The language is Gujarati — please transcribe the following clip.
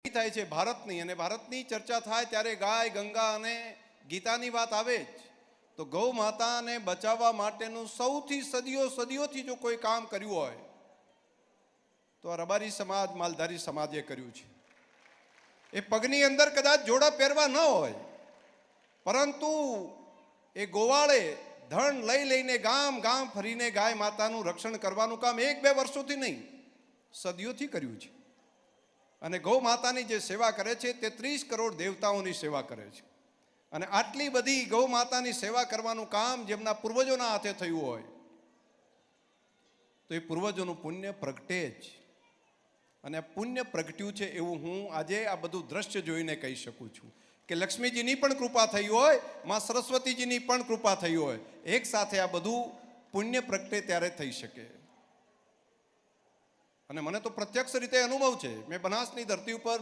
થાય છે ભારતની, અને ભારતની ચર્ચા થાય ત્યારે ગાય, ગંગા અને ગીતાની વાત આવે જ. તો ગૌ માતાને બચાવવા માટેનું સૌથી સદીઓથી જો કોઈ કામ કર્યું હોય તો આ રબારી સમાજ, માલધારી સમાજે કર્યું છે. એ પગની અંદર કદાચ જોડા પહેરવા ન હોય, પરંતુ એ ગોવાળે ધન લઈને ગામ ગામ ફરીને ગાય માતાનું રક્ષણ કરવાનું કામ 1-2 વર્ષોથી નહીં, સદીઓથી કર્યું છે. અને ગૌ માતાની જે સેવા કરે છે તે 30 કરોડ દેવતાઓની સેવા કરે છે. અને આટલી બધી ગૌ માતાની સેવા કરવાનું કામ જેમના પૂર્વજોના હાથે થયું હોય તો એ પૂર્વજોનું પુણ્ય પ્રગટે જ. અને પુણ્ય પ્રગટ્યું છે એવું હું આજે આ બધું દ્રશ્ય જોઈને કહી શકું છું કે લક્ષ્મીજીની પણ કૃપા થઈ હોય, માં સરસ્વતીજીની પણ કૃપા થઈ હોય. એક સાથે આ બધું પુણ્ય પ્રગટે ત્યારે થઈ શકે. અને મને તો પ્રત્યક્ષ રીતે અનુભવ છે. મેં બનાસની ધરતી ઉપર